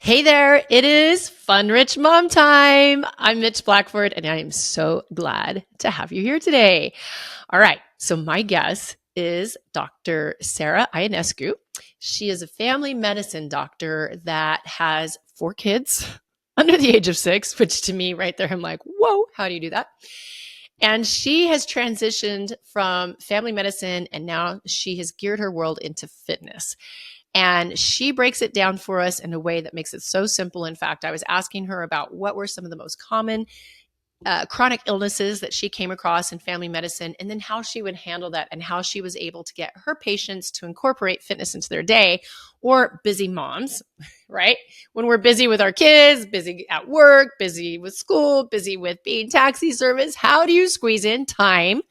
Hey there, it is Fun Rich Mom time. I'm Mitch Blackford, and I am so glad to have you here today. All right, so my guest is Dr. Sara Ionescu. She is a family medicine doctor that has 4 kids under the age of 6, which to me right there, I'm like, whoa, how do you do that? And she has transitioned from family medicine, and now she has geared her world into fitness. And she breaks it down for us in a way that makes it so simple. In fact, I was asking her about what were some of the most common chronic illnesses that she came across in family medicine, and then how she would handle that and how she was able to get her patients to incorporate fitness into their day, or busy moms, right? When we're busy with our kids, busy at work, busy with school, busy with being taxi service, how do you squeeze in time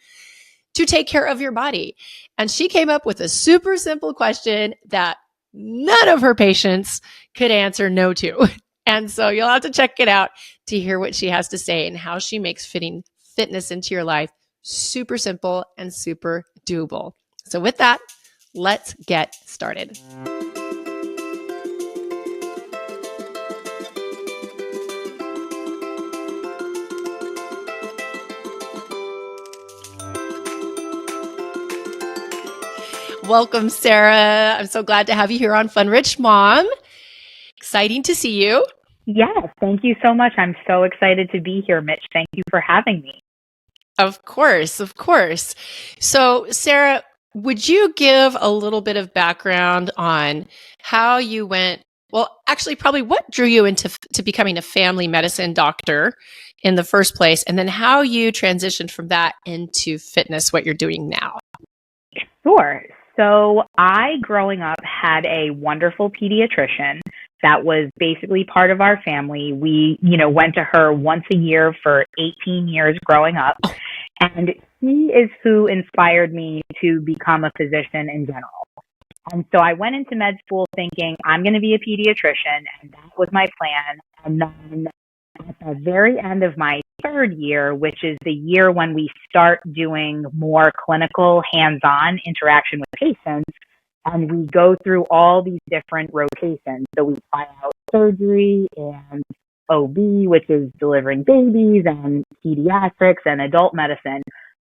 to take care of your body? And she came up with a super simple question that none of her patients could answer no to. And so you'll have to check it out to hear what she has to say and how she makes fitting fitness into your life super simple and super doable. So with that, let's get started. Welcome, Sara. I'm so glad to have you here on Fun Rich Mom. Exciting to see you. Yes, thank you so much. I'm so excited to be here, Mitch. Thank you for having me. Of course, of course. So, Sara, would you give a little bit of background on how you went? Well, actually, probably what drew you into becoming a family medicine doctor in the first place, and then how you transitioned from that into fitness, what you're doing now. Sure. So I, growing up, had a wonderful pediatrician that was basically part of our family. We, went to her once a year for 18 years growing up. And he is who inspired me to become a physician in general. And so I went into med school thinking I'm going to be a pediatrician, and that was my plan. And then at the very end of my third year, which is the year when we start doing more clinical hands-on interaction with patients, and we go through all these different rotations. So we try out surgery and OB, which is delivering babies, and pediatrics and adult medicine.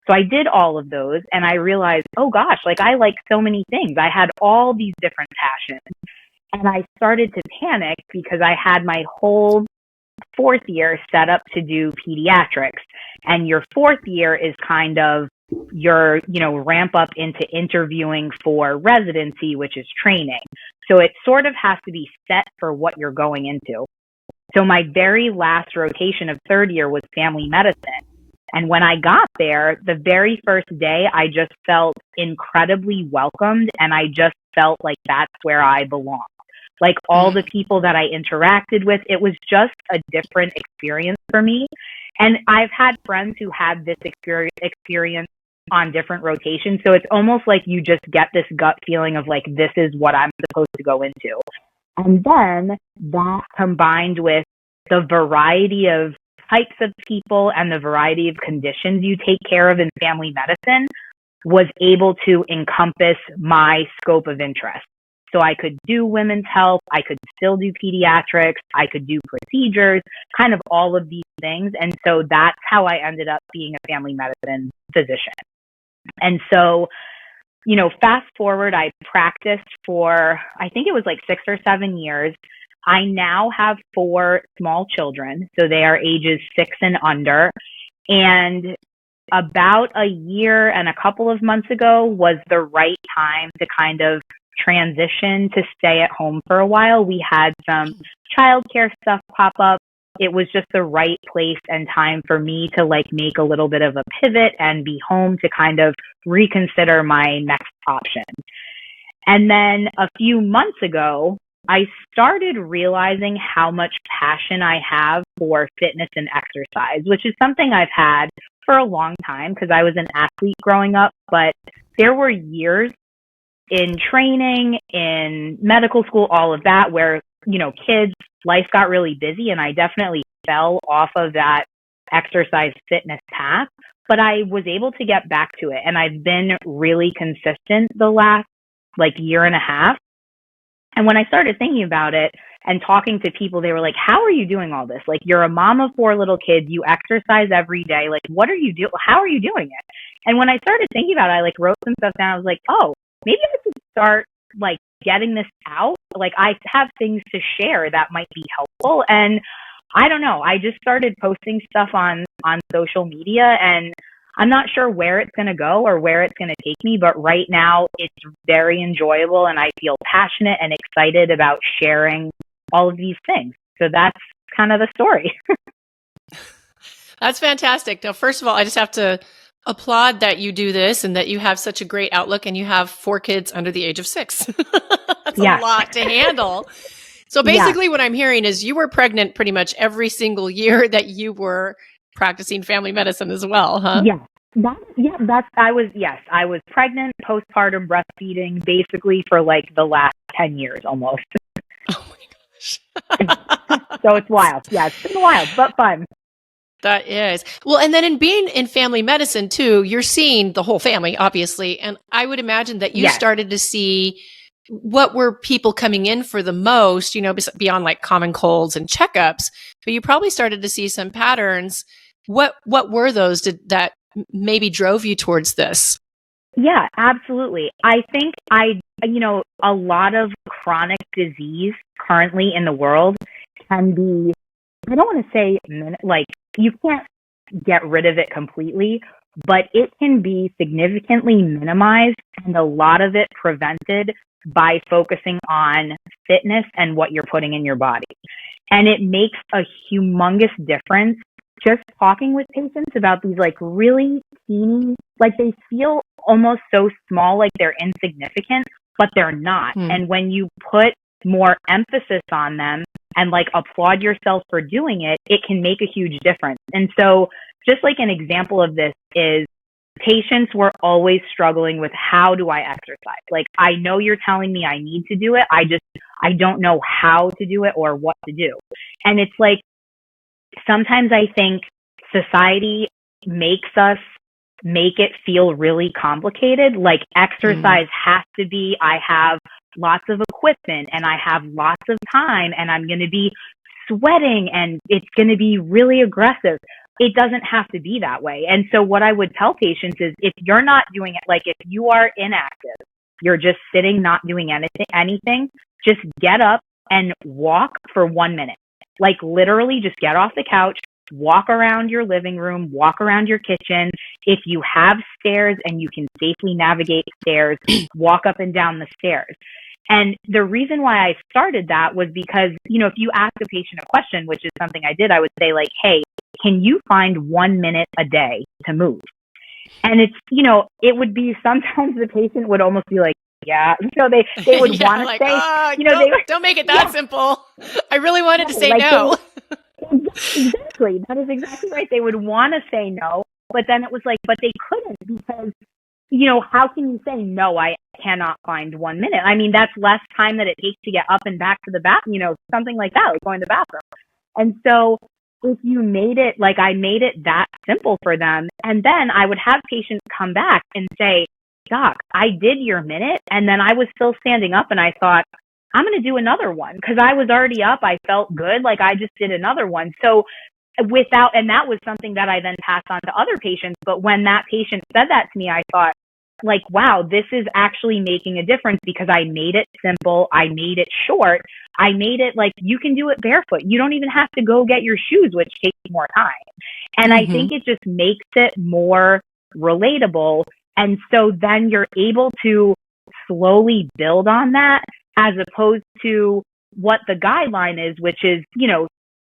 So I did all of those, and I realized, oh gosh, I like so many things. I had all these different passions. And I started to panic because I had my whole fourth year set up to do pediatrics. And your fourth year is kind of your, ramp up into interviewing for residency, which is training. So it sort of has to be set for what you're going into. So my very last rotation of third year was family medicine. And when I got there, the very first day, I just felt incredibly welcomed, and I just felt like that's where I belong. Like all the people that I interacted with, it was just a different experience for me. And I've had friends who had this experience on different rotations. So it's almost like you just get this gut feeling of like, this is what I'm supposed to go into. And then that combined with the variety of types of people and the variety of conditions you take care of in family medicine was able to encompass my scope of interest. So I could do women's health, I could still do pediatrics, I could do procedures, kind of all of these things. And so that's how I ended up being a family medicine physician. And so, fast forward, I practiced for, I think it was like 6 or 7 years. I now have 4 small children, so they are ages 6 and under. And about a year and a couple of months ago was the right time to kind of transition to stay at home for a while. We had some childcare stuff pop up. It was just the right place and time for me to make a little bit of a pivot and be home to kind of reconsider my next option. And then a few months ago, I started realizing how much passion I have for fitness and exercise, which is something I've had for a long time because I was an athlete growing up, but there were years in training, in medical school, all of that, where, kids, life got really busy, and I definitely fell off of that exercise fitness path, but I was able to get back to it. And I've been really consistent the last year and a half. And when I started thinking about it, and talking to people, they were like, how are you doing all this? Like, you're a mom of 4 little kids. You exercise every day. Like, what are you doing? How are you doing it? And when I started thinking about it, I like wrote some stuff down. I was like, oh, maybe I should start like getting this out. Like, I have things to share that might be helpful. And I don't know. I just started posting stuff on social media, and I'm not sure where it's going to go or where it's going to take me, but right now it's very enjoyable and I feel passionate and excited about sharing all of these things. So that's kind of the story. That's fantastic. Now, first of all, I just have to applaud that you do this and that you have such a great outlook, and you have 4 kids under the age of 6. That's a lot to handle. So basically what I'm hearing is you were pregnant pretty much every single year that you were practicing family medicine as well, huh? I was pregnant, postpartum, breastfeeding, basically for like the last 10 years almost. Oh my gosh. So it's wild. Yeah, it's been wild, but fun. That is. Well, and then in being in family medicine too, you're seeing the whole family, obviously. And I would imagine that you started to see what were people coming in for the most, beyond like common colds and checkups, but you probably started to see some patterns. What were those that maybe drove you towards this? Yeah, absolutely. I think a lot of chronic disease currently in the world can be, I don't want to say like you can't get rid of it completely, but it can be significantly minimized and a lot of it prevented by focusing on fitness and what you're putting in your body. And it makes a humongous difference just talking with patients about these like really teeny, like they feel almost so small, like they're insignificant, but they're not. And when you put more emphasis on them and like applaud yourself for doing it, it can make a huge difference. And so just like an example of this is patients were always struggling with, how do I exercise? Like, I know you're telling me I need to do it. I don't know how to do it or what to do. And it's like, sometimes I think society makes us make it feel really complicated. Like exercise has to be, I have lots of equipment and I have lots of time and I'm going to be sweating and it's going to be really aggressive. It doesn't have to be that way. And so what I would tell patients is, if you're not doing it, like if you are inactive, you're just sitting, not doing anything, just get up and walk for 1 minute. Like literally just get off the couch, walk around your living room, walk around your kitchen. If you have stairs and you can safely navigate stairs, walk up and down the stairs. And the reason why I started that was because, if you ask a patient a question, which is something I did, I would say like, hey, can you find 1 minute a day to move? And it's, it would be, sometimes the patient would almost be like, yeah. So they would want to like, say, don't make it that simple. I really wanted to say no. Exactly. That is exactly right. They would want to say no, but then it was like, but they couldn't because, how can you say no? I cannot find 1 minute. I mean, that's less time that it takes to get up and back to the bathroom, something like that, like going to the bathroom. And so if you made it, like I made it that simple for them, and then I would have patients come back and say, Doc, I did your minute, and then I was still standing up, and I thought, I'm going to do another one because I was already up. I felt good. Like I just did another one. So and that was something that I then passed on to other patients. But when that patient said that to me, I thought, like, wow, this is actually making a difference because I made it simple. I made it short. I made it like you can do it barefoot. You don't even have to go get your shoes, which takes more time. And I think it just makes it more relatable. And so then you're able to slowly build on that, as opposed to what the guideline is, which is,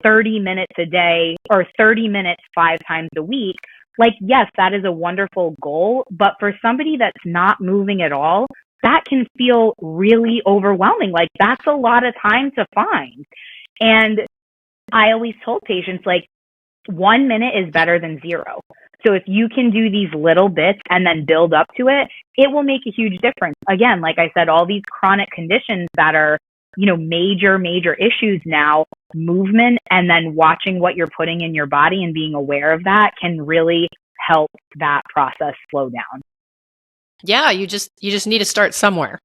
30 minutes a day or 30 minutes 5 times a week. Like, yes, that is a wonderful goal, but for somebody that's not moving at all, that can feel really overwhelming. Like, that's a lot of time to find. And I always told patients, like, 1 minute is better than 0. So if you can do these little bits and then build up to it, it will make a huge difference. Again, like I said, all these chronic conditions that are, major issues now, movement and then watching what you're putting in your body and being aware of that can really help that process slow down. Yeah, you just need to start somewhere.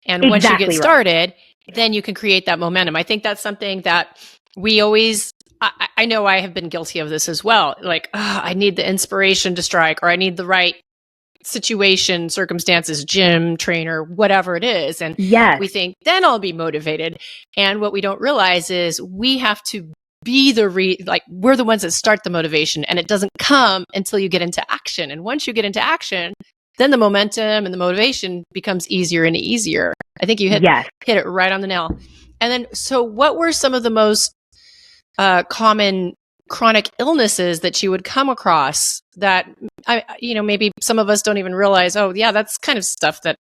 And once you get started, then you can create that momentum. I think that's something that we always, I know I have been guilty of this as well. Like, I need the inspiration to strike, or I need the right situation, circumstances, gym, trainer, whatever it is. And Yes. we think, then I'll be motivated. And what we don't realize is we have to be we're the ones that start the motivation, and it doesn't come until you get into action. And once you get into action, then the momentum and the motivation becomes easier and easier. I think you hit it right on the nail. And then, so what were some of the most common chronic illnesses that you would come across that, maybe some of us don't even realize, oh yeah, that's kind of stuff that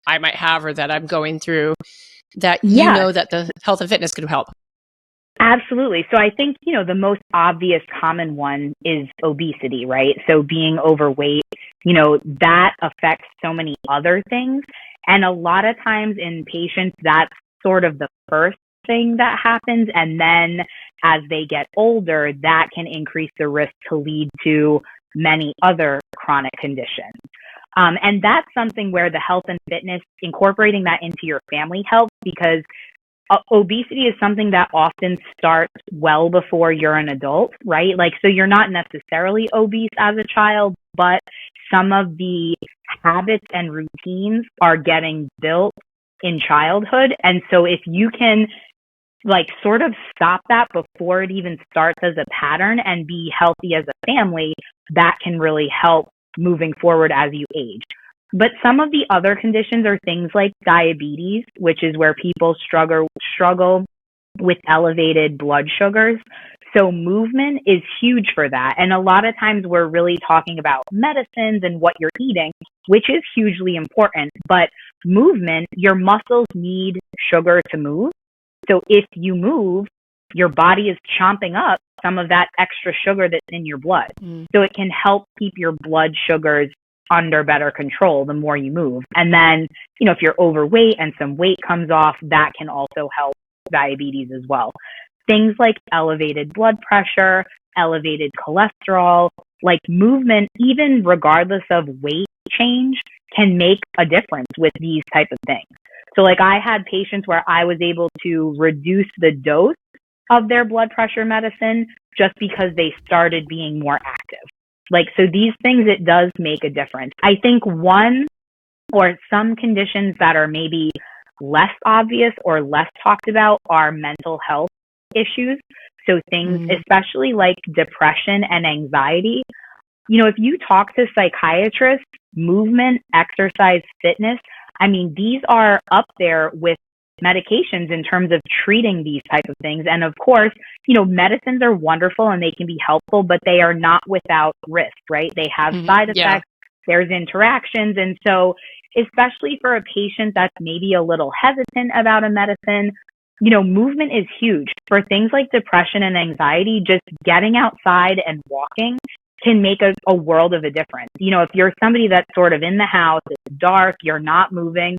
I might have or that I'm going through, that that the health and fitness could help? Absolutely. So I think, the most obvious common one is obesity, right? So being overweight, that affects so many other things. And a lot of times in patients, that's sort of the first thing that happens. And then as they get older, that can increase the risk to lead to many other chronic conditions. And that's something where the health and fitness, incorporating that into your family helps, because obesity is something that often starts well before you're an adult, right? Like, so you're not necessarily obese as a child, but some of the habits and routines are getting built in childhood. And so if you can sort of stop that before it even starts as a pattern and be healthy as a family, that can really help moving forward as you age. But some of the other conditions are things like diabetes, which is where people struggle with elevated blood sugars. So movement is huge for that. And a lot of times we're really talking about medicines and what you're eating, which is hugely important. But movement, your muscles need sugar to move. So if you move, your body is chomping up some of that extra sugar that's in your blood. So it can help keep your blood sugars under better control the more you move. And then, if you're overweight and some weight comes off, that can also help diabetes as well. Things like elevated blood pressure, elevated cholesterol, like movement, even regardless of weight change, can make a difference with these type of things. So I had patients where I was able to reduce the dose of their blood pressure medicine just because they started being more active. So these things, it does make a difference. I think one or some conditions that are maybe less obvious or less talked about are mental health issues. So things, especially like depression and anxiety. If you talk to psychiatrists, movement, exercise, fitness, these are up there with medications in terms of treating these type of things. And of course, medicines are wonderful and they can be helpful, but they are not without risk, right? They have side effects, there's interactions. And so, especially for a patient that's maybe a little hesitant about a medicine, movement is huge. For things like depression and anxiety, just getting outside and walking can make a world of a difference. If you're somebody that's sort of in the house, it's dark, you're not moving,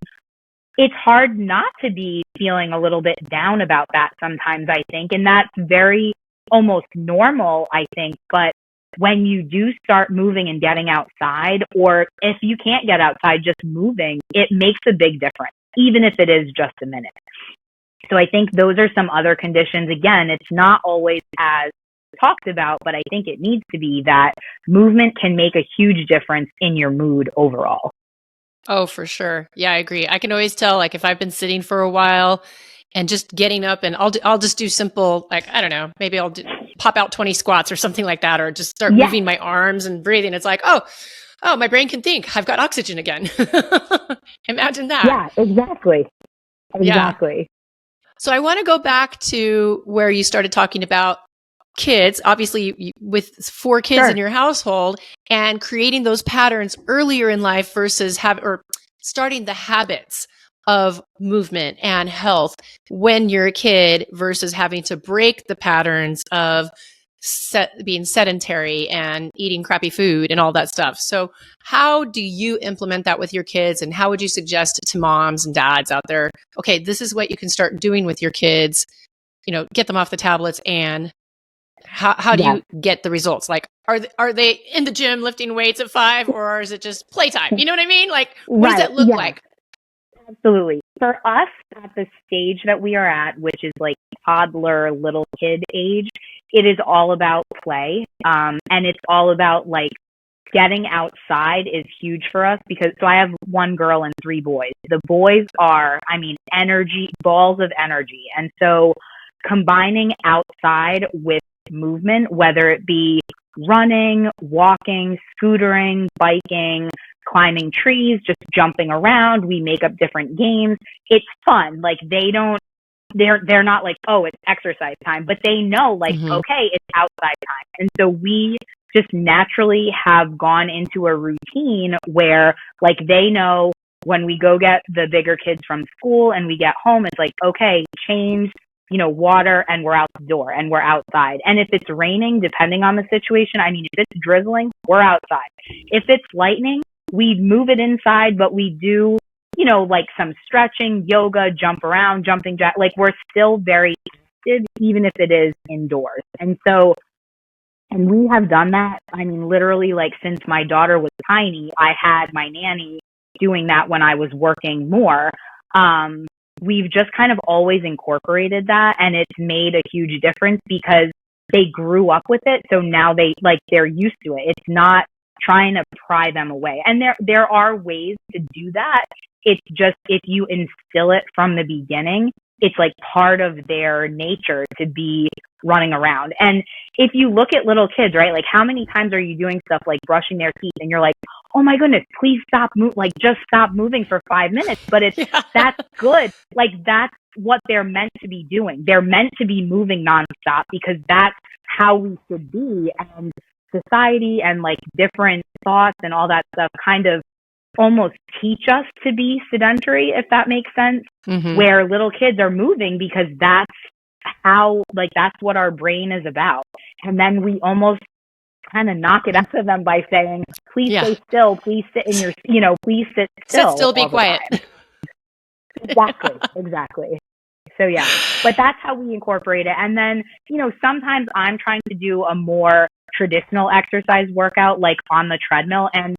it's hard not to be feeling a little bit down about that sometimes, I think. And that's very almost normal, I think. But when you do start moving and getting outside, or if you can't get outside, just moving, it makes a big difference, even if it is just a minute. So I think those are some other conditions. Again, it's not always as talked about, but I think it needs to be, that movement can make a huge difference in your mood overall. Oh, for sure. Yeah, I agree. I can always tell, if I've been sitting for a while and just getting up, and I'll just do simple, I don't know, maybe I'll pop out 20 squats or something like that, or just start moving my arms and breathing. It's like, oh, my brain can think. I've got oxygen again. Imagine that. Yeah, exactly. Exactly. Yeah. So I want to go back to where you started talking about kids, obviously with 4 kids in your household, and creating those patterns earlier in life versus starting the habits of movement and health when you're a kid versus having to break the patterns of being sedentary and eating crappy food and all that stuff. So how do you implement that with your kids, and how would you suggest to moms and dads out there, okay, this is what you can start doing with your kids, get them off the tablets, and how do you get the results? Are they in the gym lifting weights at 5, or is it just playtime? You know what I mean? What does that look like? Absolutely. for us at the stage that we are at, which is like toddler, little kid age, it is all about play. And it's all about like getting outside is huge for us because so I have one girl and three boys. The boys are, I mean, energy, balls of energy. And so combining outside with movement, whether it be running, walking, scootering, biking, climbing trees, just jumping around, we make up different games. It's fun. Like they're not like, oh, it's exercise time, but they know like, okay, it's outside time. And so we just naturally have gone into a routine where like they know when we go get the bigger kids from school and we get home, it's like, okay, change, water, and we're out the door and we're outside. And if it's raining, depending on the situation, I mean, if it's drizzling, we're outside. If it's lightning, we move it inside, but we do, like some stretching, yoga, jump around, jumping jack. Like we're still very active, even if it is indoors. And we have done that. I mean, literally, like since my daughter was tiny, I had my nanny doing that when I was working more. We've just kind of always incorporated that, and it's made a huge difference because they grew up with it. So now they're used to it. It's not trying to pry them away. And there are ways to do that. It's just if you instill it from the beginning, it's like part of their nature to be running around. And if you look at little kids, right, like how many times are you doing stuff like brushing their teeth and you're like, oh my goodness, please stop like just stop moving for 5 minutes. But that's good. Like that's what they're meant to be doing. They're meant to be moving nonstop because that's how we should be. And society and like different thoughts and all that stuff kind of almost teach us to be sedentary, if that makes sense, where little kids are moving because that's how, like, that's what our brain is about. And then we almost kind of knock it out of them by saying, please stay still, please sit in your, please sit still. Sit still, be quiet. Exactly. So yeah, but that's how we incorporate it. And then, sometimes I'm trying to do a more traditional exercise workout, like on the treadmill, and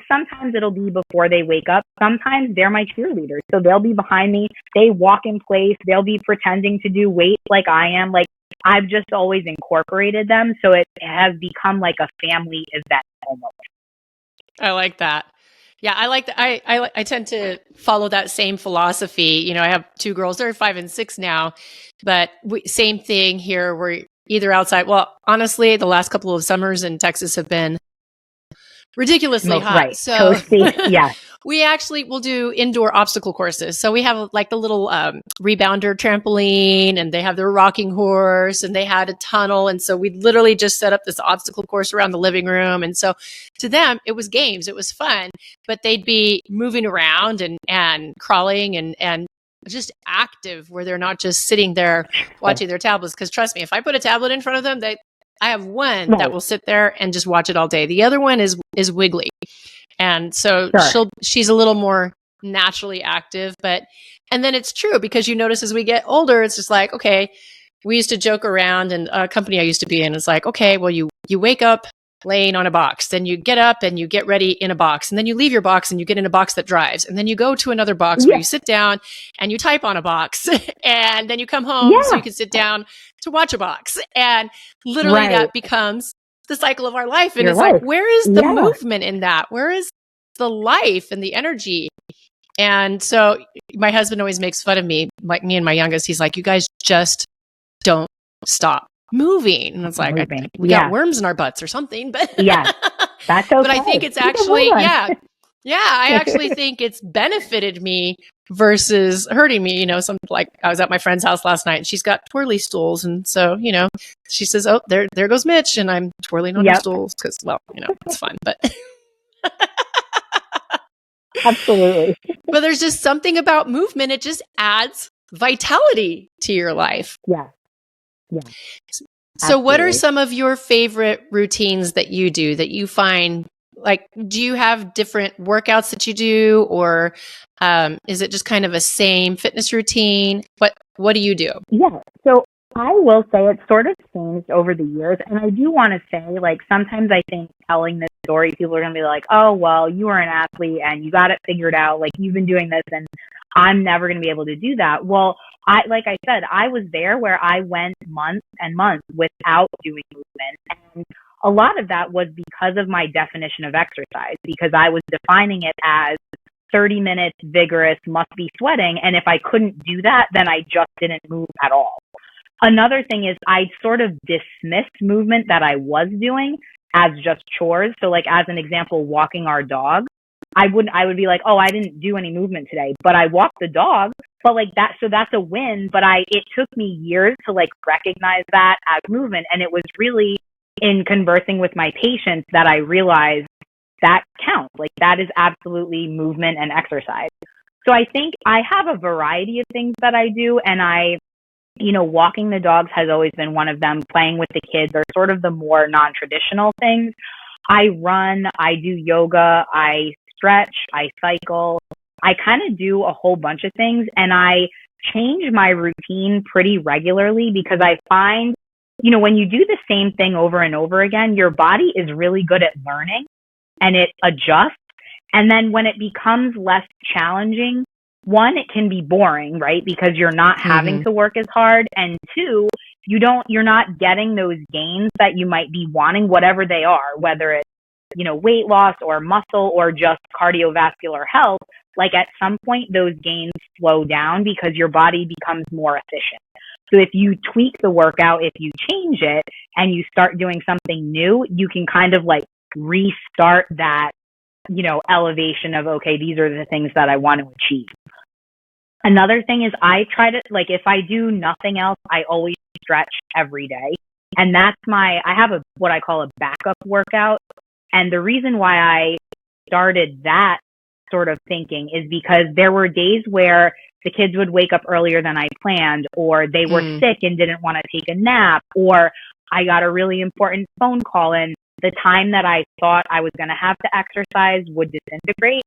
sometimes it'll be before they wake up. Sometimes they're my cheerleaders. So they'll be behind me. They walk in place. They'll be pretending to do weights like I am. Like I've just always incorporated them. So it has become like a family event almost. I like that. Yeah, I like that. I tend to follow that same philosophy. I have two girls. They're 5 and 6 now, but same thing here. We're either outside. Well, honestly, the last couple of summers in Texas have been ridiculously hot. Right. So yeah. We actually will do indoor obstacle courses. So we have like the little rebounder trampoline, and they have their rocking horse, and they had a tunnel. And so we literally just set up this obstacle course around the living room. And so to them, it was games. It was fun, but they'd be moving around and crawling and just active, where they're not just sitting there watching their tablets. Because trust me, if I put a tablet in front of them, I have one that will sit there and just watch it all day. The other one is wiggly. And so she's a little more naturally active, and then it's true because you notice as we get older, it's just like, okay, we used to joke around, and a company I used to be in is like, okay, well, you wake up laying on a box, then you get up and you get ready in a box, and then you leave your box and you get in a box that drives, and then you go to another box where you sit down and you type on a box, and then you come home so you can sit down to watch a box. And literally that becomes the cycle of our life. And like, where is the movement in that? Where is the life and the energy? And so my husband always makes fun of me, like me and my youngest. He's like, you guys just don't stop moving. And it's like, we got worms in our butts or something, but that's okay. But I think it's actually, I actually think it's benefited me versus hurting me. Something like I was at my friend's house last night, and she's got twirly stools. And so, she says, oh, there goes Mitch. And I'm twirling on her stools because, well, it's fun, but. Absolutely. But there's just something about movement. It just adds vitality to your life. Yeah. So what are some of your favorite routines that you do that you find, like, do you have different workouts that you do, or is it just kind of a same fitness routine? What do you do? Yeah. So I will say it's sort of changed over the years. And I do want to say, like, sometimes I think telling this story, people are going to be like, oh, well, you were an athlete and you got it figured out. Like, you've been doing this. And I'm never going to be able to do that. Well, like I said, I was there where I went months and months without doing movement. And a lot of that was because of my definition of exercise, because I was defining it as 30 minutes vigorous, must be sweating. And if I couldn't do that, then I just didn't move at all. Another thing is I sort of dismissed movement that I was doing as just chores. So like as an example, walking our dog, I would be like, oh, I didn't do any movement today, but I walked the dog. But like that, so that's a win. But it took me years to like recognize that as movement. And it was really in conversing with my patients that I realized that counts. Like that is absolutely movement and exercise. So I think I have a variety of things that I do, and walking the dogs has always been one of them. Playing with the kids are sort of the more non-traditional things. I run, I do yoga, I stretch, I cycle. I kind of do a whole bunch of things, and I change my routine pretty regularly because I find, when you do the same thing over and over again, your body is really good at learning and it adjusts. And then when it becomes less challenging, one, it can be boring, right? Because you're not having to work as hard. And two, you're not getting those gains that you might be wanting, whatever they are, whether it's, weight loss or muscle or just cardiovascular health. Like at some point, those gains slow down because your body becomes more efficient. So if you tweak the workout, if you change it and you start doing something new, you can kind of like restart that, elevation of, okay, these are the things that I want to achieve. Another thing is I try to, like, if I do nothing else, I always stretch every day. And I have what I call a backup workout. And the reason why I started that sort of thinking is because there were days where the kids would wake up earlier than I planned, or they were sick and didn't want to take a nap, or I got a really important phone call and the time that I thought I was going to have to exercise would disintegrate.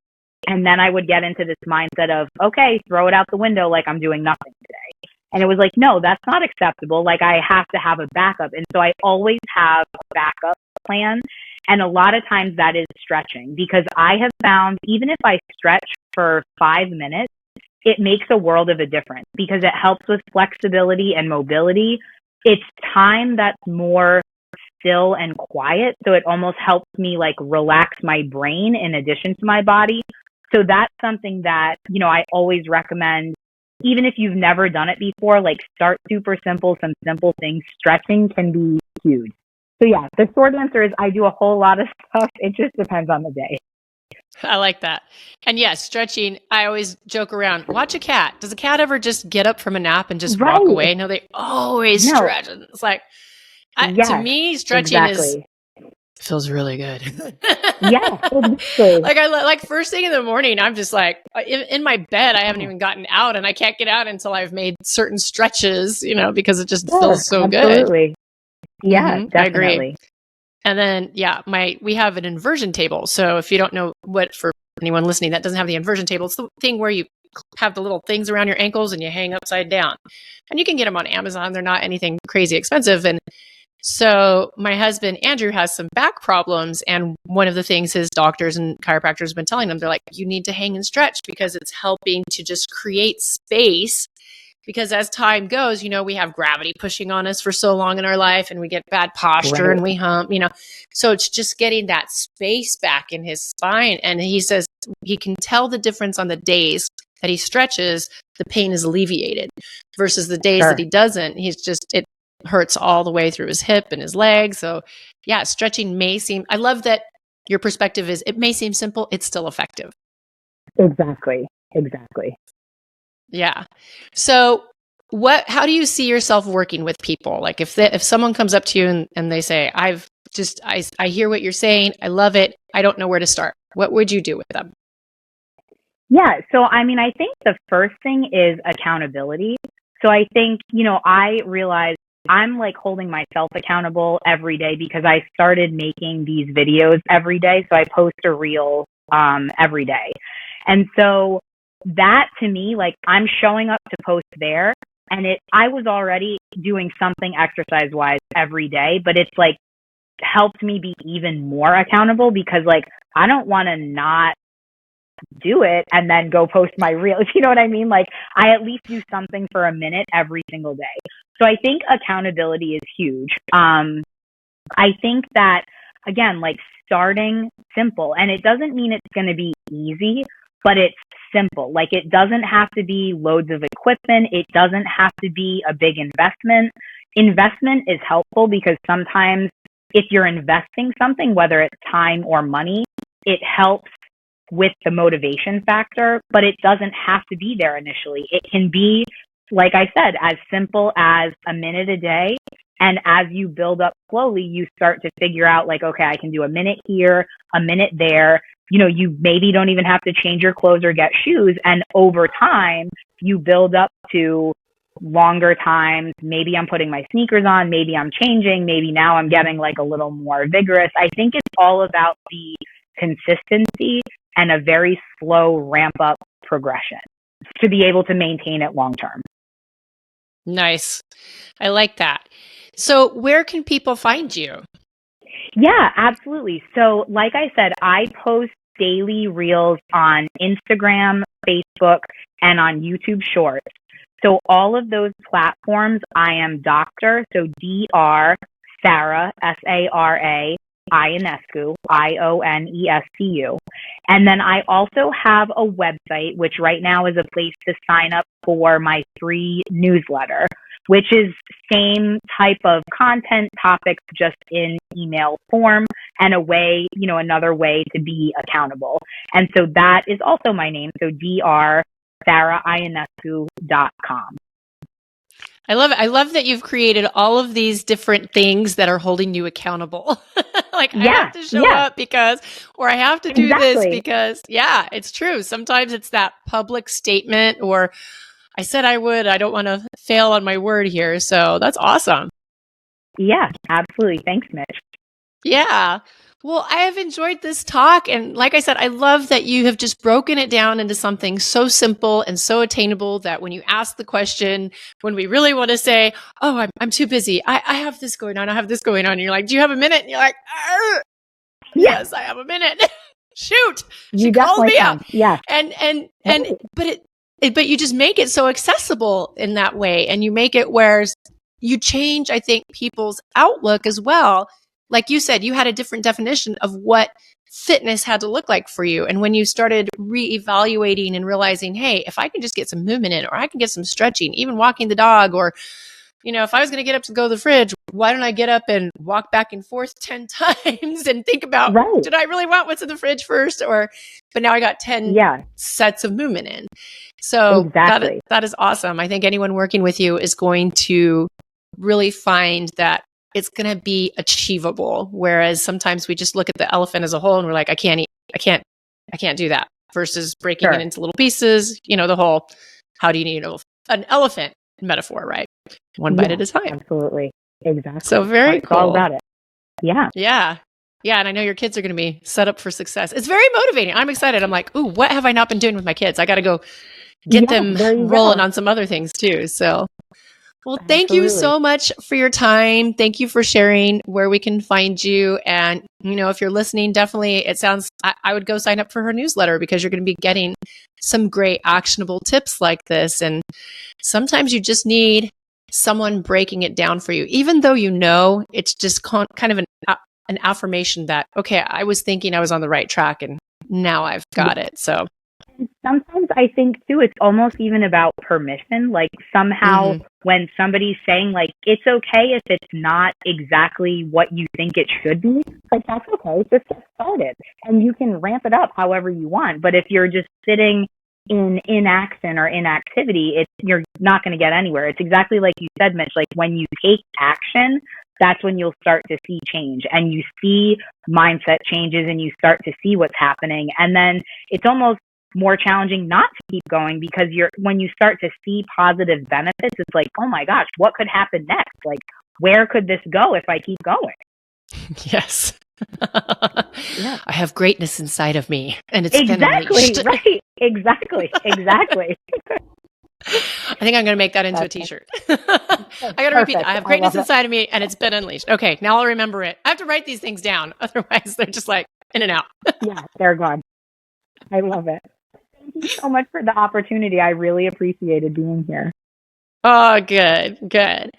And then I would get into this mindset of, okay, throw it out the window like I'm doing nothing today. And it was like, no, that's not acceptable. Like I have to have a backup. And so I always have a backup plan. And a lot of times that is stretching, because I have found even if I stretch for 5 minutes, it makes a world of a difference because it helps with flexibility and mobility. It's time that's more still and quiet. So it almost helps me like relax my brain in addition to my body. So that's something that, I always recommend. Even if you've never done it before, like start super simple, some simple things. Stretching can be huge. So yeah, the short answer is I do a whole lot of stuff. It just depends on the day. I like that. And yes, stretching, I always joke around. Watch a cat. Does a cat ever just get up from a nap and just walk away? No, they always stretch. It's like, to me, stretching feels really good. Yeah, exactly. Like first thing in the morning, I'm just like in my bed. I haven't even gotten out, and I can't get out until I've made certain stretches. Because it just feels so absolutely. Good. Yeah, definitely. I agree. And then, we have an inversion table. So if you don't know for anyone listening that doesn't have the inversion table, it's the thing where you have the little things around your ankles and you hang upside down. And you can get them on Amazon. They're not anything crazy expensive. And so my husband, Andrew, has some back problems. And one of the things his doctors and chiropractors have been telling him, they're like, you need to hang and stretch because it's helping to just create space. Because as time goes, we have gravity pushing on us for so long in our life and we get bad posture and we hump, So it's just getting that space back in his spine. And he says he can tell the difference on the days that he stretches, the pain is alleviated versus the days that he doesn't. It hurts all the way through his hip and his leg. So yeah, stretching I love that your perspective is it may seem simple, it's still effective. Exactly. Yeah. So how do you see yourself working with people? Like if someone comes up to you and they say, I hear what you're saying. I love it. I don't know where to start. What would you do with them? Yeah. So, I think the first thing is accountability. So I think, I realize I'm like holding myself accountable every day because I started making these videos every day. So I post a reel every day. And so that to me, like I'm showing up to post there and I was already doing something exercise wise every day, but it's like helped me be even more accountable because like I don't want to not do it and then go post my reels. You know what I mean? Like I at least do something for a minute every single day. So I think accountability is huge. I think that again, like starting simple, and it doesn't mean it's going to be easy, but it's simple. Like it doesn't have to be loads of equipment. It doesn't have to be a big investment. Investment is helpful because sometimes if you're investing something, whether it's time or money, it helps with the motivation factor, but it doesn't have to be there initially. It can be, like I said, as simple as a minute a day. And as you build up slowly, you start to figure out like, okay, I can do a minute here, a minute there. You know, you maybe don't even have to change your clothes or get shoes. And over time, you build up to longer times. Maybe I'm putting my sneakers on. Maybe I'm changing. Maybe now I'm getting like a little more vigorous. I think it's all about the consistency and a very slow ramp up progression to be able to maintain it long term. Nice. I like that. So where can people find you? Yeah, absolutely. So like I said, I post daily reels on Instagram, Facebook, and on YouTube Shorts. So all of those platforms, I am Dr. So Dr. Sara, Sara Ionescu, Ionescu. And then I also have a website, which right now is a place to sign up for my free newsletter, which is same type of content topics, just in email form and a way, you know, another way to be accountable. And so that is also my name. So drSaraIonescu.com. I love it. I love that you've created all of these different things that are holding you accountable. Like I have to show up because, or I have to do this because, yeah, it's true. Sometimes it's that public statement or I said I would, I don't want to fail on my word here. So that's awesome. Yeah, absolutely. Thanks, Mitch. Yeah. Well, I have enjoyed this talk. And like I said, I love that you have just broken it down into something so simple and so attainable that when you ask the question, when we really want to say, oh, I'm too busy. I have this going on. I have this going on. And you're like, do you have a minute? And you're like, yes, I have a minute. Shoot. She called me out. Yeah. But you just make it so accessible in that way. And you make it where you change, I think, people's outlook as well. Like you said, you had a different definition of what fitness had to look like for you. And when you started reevaluating and realizing, hey, if I can just get some movement in, or I can get some stretching, even walking the dog, or, you know, if I was going to get up to go to the fridge, why don't I get up and walk back and forth 10 times and think about, did I really want what's in the fridge first? But now I got 10 sets of movement in. So that is awesome. I think anyone working with you is going to really find that it's going to be achievable. Whereas sometimes we just look at the elephant as a whole and we're like, I can't do that, versus breaking it into little pieces, you know, the whole, how do you need an elephant metaphor, right? One bite at a time. Absolutely. Exactly. So very cool. All about it. Yeah. Yeah. Yeah. And I know your kids are going to be set up for success. It's very motivating. I'm excited. I'm like, ooh, what have I not been doing with my kids? I got to go get them rolling on some other things too. So, well, thank you so much for your time. Thank you for sharing where we can find you. And, you know, if you're listening, definitely, it sounds, I would go sign up for her newsletter because you're going to be getting some great actionable tips like this. And sometimes you just need someone breaking it down for you, even though, you know, it's just kind of an affirmation that, okay, I was thinking I was on the right track and now I've got it. So sometimes I think too, it's almost even about permission. Like somehow when somebody's saying like, it's okay if it's not exactly what you think it should be, like that's okay, just get started. And you can ramp it up however you want. But if you're just sitting in inaction or inactivity, you're not going to get anywhere. It's exactly like you said, Mitch, like when you take action, that's when you'll start to see change and you see mindset changes and you start to see what's happening. And then it's almost more challenging not to keep going because when you start to see positive benefits, it's like, oh my gosh, what could happen next? Like, where could this go if I keep going? Yes. I have greatness inside of me and it's exactly right. Exactly. I think I'm going to make that into a t-shirt. I got to repeat that. I have greatness inside of me and it's been unleashed. Okay. Now I'll remember it. I have to write these things down. Otherwise they're just like in and out. Yeah, they're gone. I love it. Thank you so much for the opportunity. I really appreciated being here. Oh, good, good.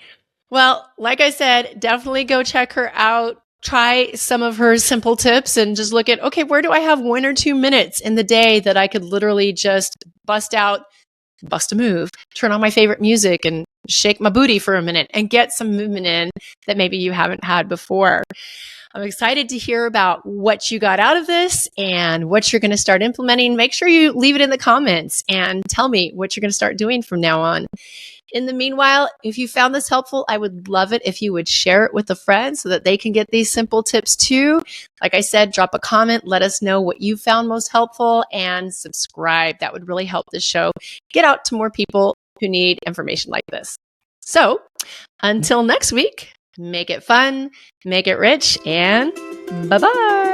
Well, like I said, definitely go check her out. Try some of her simple tips and just look at, okay, where do I have 1 or 2 minutes in the day that I could literally just bust out, bust a move, turn on my favorite music and shake my booty for a minute and get some movement in that maybe you haven't had before. I'm excited to hear about what you got out of this and what you're going to start implementing. Make sure you leave it in the comments and tell me what you're going to start doing from now on. In the meanwhile, if you found this helpful, I would love it if you would share it with a friend so that they can get these simple tips too. Like I said, drop a comment, let us know what you found most helpful, and subscribe. That would really help this show get out to more people who need information like this. So until next week, make it fun, make it rich, and bye-bye.